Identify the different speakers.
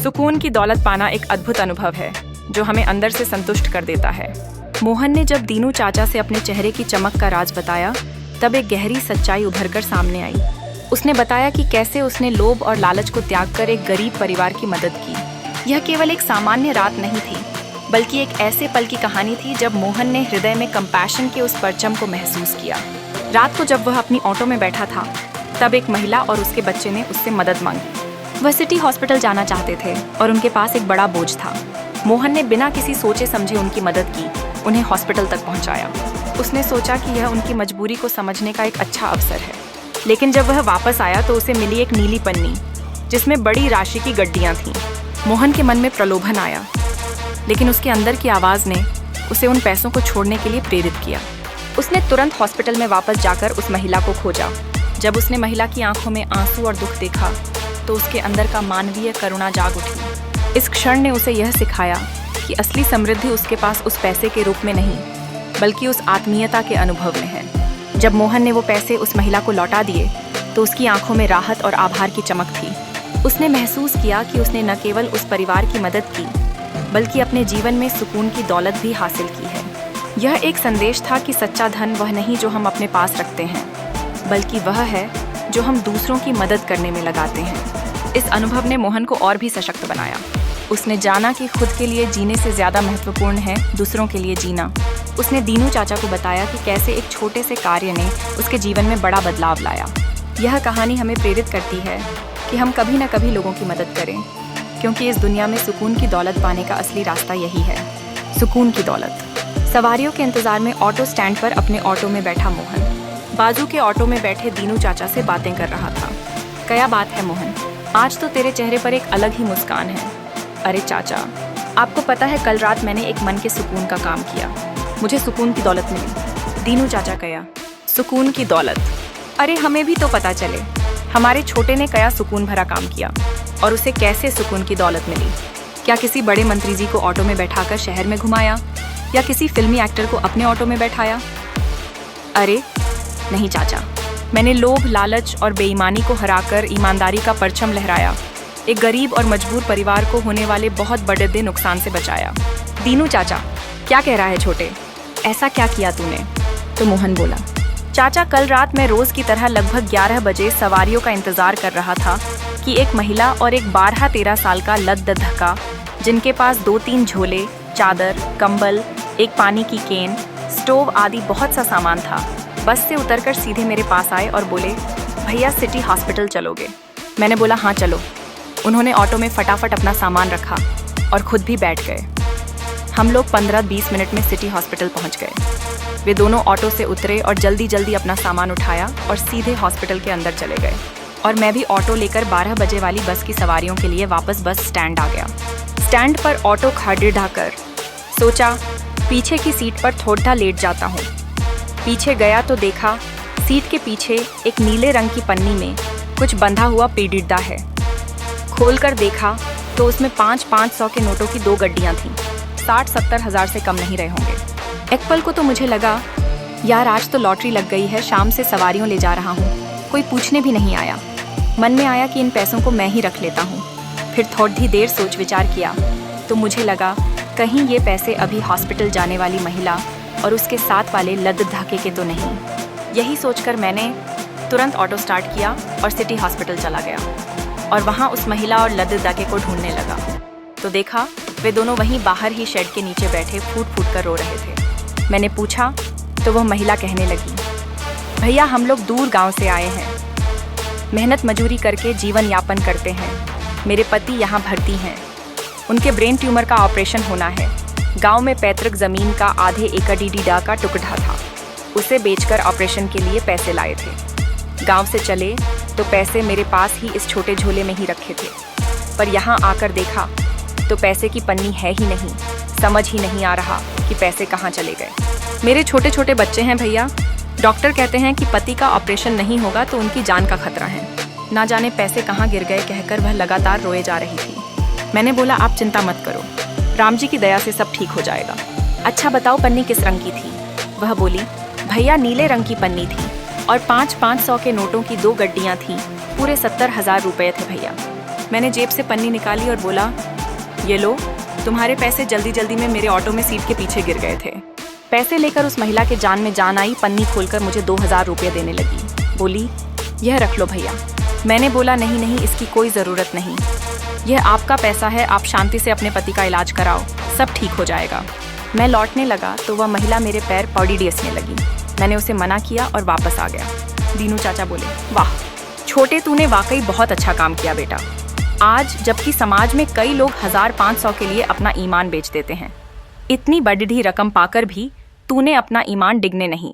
Speaker 1: सुकून की दौलत पाना एक अद्भुत अनुभव है जो हमें अंदर से संतुष्ट कर देता है। मोहन ने जब दीनू चाचा से अपने चेहरे की चमक का राज बताया, तब एक गहरी सच्चाई उभरकर सामने आई। उसने बताया कि कैसे उसने लोभ और लालच को त्याग कर एक गरीब परिवार की मदद की। यह केवल एक सामान्य रात नहीं थी, बल्कि एक ऐसे पल की कहानी थी जब मोहन ने हृदय में कंपैशन के उस परचम को महसूस किया। रात को जब वह अपनी ऑटो में बैठा था, तब एक महिला और उसके बच्चे ने उससे मदद मांगी। वह सिटी हॉस्पिटल जाना चाहते थे और उनके पास एक बड़ा बोझ था। मोहन ने बिना किसी सोचे समझे उनकी मदद की, उन्हें हॉस्पिटल तक पहुंचाया। उसने सोचा कि यह उनकी मजबूरी को समझने का एक अच्छा अवसर है। लेकिन जब वह वापस आया तो उसे मिली एक नीली पन्नी जिसमें बड़ी राशि की गड्डियां थीं। मोहन के मन में प्रलोभन आया, लेकिन उसके अंदर की आवाज़ ने उसे उन पैसों को छोड़ने के लिए प्रेरित किया। उसने तुरंत हॉस्पिटल में वापस जाकर उस महिला को खोजा। जब उसने महिला की आंखों में आंसू और दुख देखा तो उसके अंदर का मानवीय करुणा जाग उठी। इस क्षण ने उसे यह सिखाया कि असली समृद्धि उसके पास उस पैसे के रूप में नहीं, बल्कि उस आत्मीयता के अनुभव में है। जब मोहन ने वो पैसे उस महिला को लौटा दिए तो उसकी आंखों में राहत और आभार की चमक थी। उसने महसूस किया कि उसने न केवल उस परिवार की मदद की, बल्कि अपने जीवन में सुकून की दौलत भी हासिल की है। यह एक संदेश था कि सच्चा धन वह नहीं जो हम अपने पास रखते हैं, बल्कि वह है जो हम दूसरों की मदद करने में लगाते हैं। इस अनुभव ने मोहन को और भी सशक्त बनाया। उसने जाना कि खुद के लिए जीने से ज़्यादा महत्वपूर्ण है दूसरों के लिए जीना। उसने दीनू चाचा को बताया कि कैसे एक छोटे से कार्य ने उसके जीवन में बड़ा बदलाव लाया। यह कहानी हमें प्रेरित करती है कि हम कभी न कभी लोगों की मदद करें, क्योंकि इस दुनिया में सुकून की दौलत पाने का असली रास्ता यही है, सुकून की दौलत। सवारियों के इंतजार में ऑटो स्टैंड पर अपने ऑटो में बैठा मोहन बाजू के ऑटो में बैठे दीनू चाचा से बातें कर रहा था। क्या बात है मोहन, आज तो तेरे चेहरे पर एक अलग ही मुस्कान है। अरे चाचा, आपको पता है कल रात मैंने एक मन के सुकून का काम किया, मुझे सुकून की दौलत मिली। दीनू चाचा कहा, सुकून की दौलत? अरे हमें भी तो पता चले। हमारे छोटे ने क्या सुकून भरा काम किया और उसे कैसे सुकून की दौलत मिली? क्या किसी बड़े मंत्री जी को ऑटो में बैठाकर शहर में घुमाया, या किसी फिल्मी एक्टर को अपने ऑटो में बैठाया? अरे नहीं चाचा, मैंने लोभ, लालच और बेईमानी को हराकर ईमानदारी का परचम लहराया। एक गरीब और मजबूर परिवार को होने वाले बहुत बड़े नुकसान से बचाया। दीनू चाचा, क्या कह रहा है छोटे? ऐसा क्या किया तूने? तो मोहन बोला, चाचा कल रात मैं रोज की तरह लगभग 11 बजे सवारियों का इंतजार कर रहा था कि एक महिला और एक 12-13 साल का लद्दधका, जिनके पास 2-3 झोले, चादर, कंबल, एक पानी की केन, स्टोव आदि बहुत सा सामान था, बस से उतरकर सीधे मेरे पास आए और बोले, भैया सिटी हॉस्पिटल चलोगे? मैंने बोला हाँ चलो। उन्होंने ऑटो में फटाफट अपना सामान रखा और खुद भी बैठ गए। हम लोग 15-20 मिनट में सिटी हॉस्पिटल पहुंच गए। वे दोनों ऑटो से उतरे और जल्दी जल्दी अपना सामान उठाया और सीधे हॉस्पिटल के अंदर चले गए। और मैं भी ऑटो लेकर 12 बजे वाली बस की सवारियों के लिए वापस बस स्टैंड आ गया। स्टैंड पर ऑटो खड़े ढाकर सोचा पीछे की सीट पर थोड़ा लेट जाता हूँ। पीछे गया तो देखा सीट के पीछे एक नीले रंग की पन्नी में कुछ बंधा हुआ पीड़िता है। खोलकर देखा तो उसमें 500 के नोटों की 2 गड्डियाँ थीं। 60-70 हज़ार से कम नहीं रहे होंगे। एक पल को तो मुझे लगा यार आज तो लॉटरी लग गई है, शाम से सवारियों ले जा रहा हूँ, कोई पूछने भी नहीं आया। मन में आया कि इन पैसों को मैं ही रख लेता हूँ। फिर थोड़ी देर सोच विचार किया तो मुझे लगा कहीं ये पैसे अभी हॉस्पिटल जाने वाली महिला और उसके साथ वाले लद्दधके के तो नहीं। यही सोचकर मैंने तुरंत ऑटो स्टार्ट किया और सिटी हॉस्पिटल चला गया और वहाँ उस महिला और लद्दधके को ढूंढने लगा। तो देखा वे दोनों वहीं बाहर ही शेड के नीचे बैठे फूट फूट कर रो रहे थे। मैंने पूछा तो वह महिला कहने लगी, भैया हम लोग दूर गांव से आए हैं, मेहनत मजूरी करके जीवन यापन करते हैं। मेरे पति यहाँ भर्ती हैं, उनके ब्रेन ट्यूमर का ऑपरेशन होना है। गांव में पैतृक जमीन का आधे एकड़ डीडा का टुकड़ा था, उसे बेचकर ऑपरेशन के लिए पैसे लाए थे। गांव से चले तो पैसे मेरे पास ही इस छोटे झोले में ही रखे थे, पर यहाँ आकर देखा तो पैसे की पन्नी है ही नहीं। समझ ही नहीं आ रहा कि पैसे कहाँ चले गए। मेरे छोटे छोटे बच्चे हैं भैया, डॉक्टर कहते हैं कि पति का ऑपरेशन नहीं होगा तो उनकी जान का खतरा है। ना जाने पैसे कहाँ गिर गए कहकर वह लगातार रोए जा रही थी। मैंने बोला आप चिंता मत करो, राम जी की दया से सब ठीक हो जाएगा। अच्छा बताओ पन्नी किस रंग की थी? वह बोली भैया नीले रंग की पन्नी थी और 500 के नोटों की 2 गड्डियाँ थीं। पूरे 70,000 रुपये थे भैया। मैंने जेब से पन्नी निकाली और बोला, ये लो, तुम्हारे पैसे जल्दी जल्दी में मेरे ऑटो में सीट के पीछे गिर गए थे। पैसे लेकर उस महिला के जान में जान आई। पन्नी खोलकर मुझे 2000 रुपये देने लगी। बोली, यह रख लो भैया। मैंने बोला, नहीं नहीं, इसकी कोई ज़रूरत नहीं, यह आपका पैसा है, आप शांति से अपने पति का इलाज कराओ, सब ठीक हो जाएगा। मैं लौटने लगा तो वह महिला मेरे पैर पौड़ी डेसने लगी। मैंने उसे मना किया और वापस आ गया। दीनू चाचा बोले, वाह छोटे, तूने वाकई बहुत अच्छा काम किया बेटा। आज जबकि समाज में कई लोग 1500 के लिए अपना ईमान बेच देते हैं, इतनी बड़ी रकम पाकर भी तूने अपना ईमान डिगने नहीं